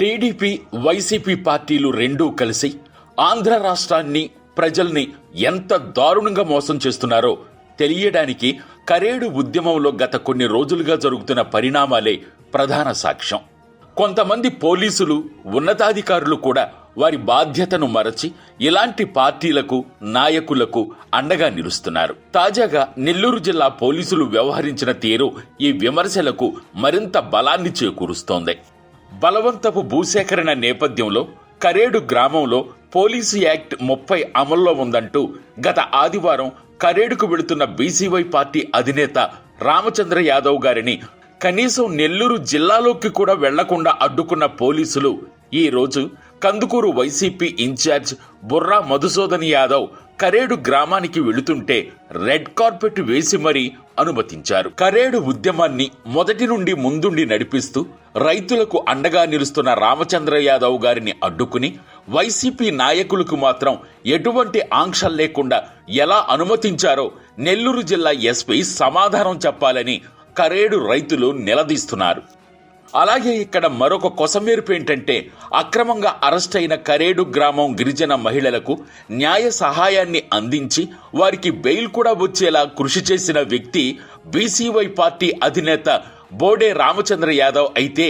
TDP YCP పార్టీలు రెండూ కలిసి ఆంధ్ర రాష్ట్రాన్ని ప్రజల్ని ఎంత దారుణంగా మోసం చేస్తున్నారో తెలియడానికి కరేడు ఉద్యమంలో గత కొన్ని రోజులుగా జరుగుతున్న పరిణామాలే ప్రధాన సాక్ష్యం. కొంతమంది పోలీసులు ఉన్నతాధికారులు కూడా వారి బాధ్యతను మరచి ఇలాంటి పార్టీలకు నాయకులకు అండగా నిలుస్తున్నారు. తాజాగా నెల్లూరు జిల్లా పోలీసులు వ్యవహరించిన తీరు ఈ విమర్శలకు మరింత బలాన్ని చేకూరుస్తోంది. బలవంతపు భూసేకరణ నేపథ్యంలో కరేడు గ్రామంలో పోలీసు యాక్ట్ 30 అమల్లో ఉందంటూ గత ఆదివారం కరేడుకు వెళుతున్న బీసీవై పార్టీ అధినేత రామచంద్ర యాదవ్ గారిని కనీసం నెల్లూరు జిల్లాలోకి కూడా వెళ్లకుండా అడ్డుకున్న పోలీసులు ఈ రోజు కందుకూరు వైసీపీ ఇన్ఛార్జ్ బుర్రా మధుసూదన్ యాదవ్ కరేడు గ్రామానికి వెళుతుంటే రెడ్ కార్పెట్ వేసి మరీ అనుమతించారు. కరేడు ఉద్యమాన్ని మొదటి నుండి ముందుండి నడిపిస్తూ రైతులకు అండగా నిలుస్తున్న రామచంద్ర యాదవ్ గారిని అడ్డుకుని వైసీపీ నాయకులకు మాత్రం ఎటువంటి ఆంక్షలు లేకుండా ఎలా అనుమతించారో నెల్లూరు జిల్లా ఎస్పీ సమాధానం చెప్పాలని కరేడు రైతులు నిలదీస్తున్నారు. అలాగే ఇక్కడ మరొక కొసమేర్పు ఏంటంటే అక్రమంగా అరెస్ట్ అయిన కరేడు గ్రామం గిరిజన మహిళలకు న్యాయ సహాయాన్ని అందించి వారికి బెయిల్ కూడా వచ్చేలా కృషి చేసిన వ్యక్తి బీసీవై పార్టీ అధినేత బోడే రామచంద్ర యాదవ్ అయితే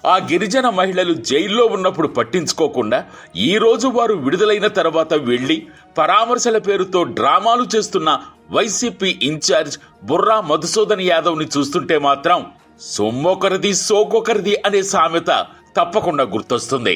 ఆ గిరిజన మహిళలు జైల్లో ఉన్నప్పుడు పట్టించుకోకుండా ఈ రోజు వారు విడుదలైన తర్వాత వెళ్లి పరామర్శల పేరుతో డ్రామాలు చేస్తున్న వైసీపీ ఇన్ఛార్జ్ బుర్రా మధుసూదన్ యాదవ్ ని చూస్తుంటే మాత్రం సొమ్మొకరిది సోకొకరిది అనే సామెత తప్పకుండా గుర్తొస్తుంది.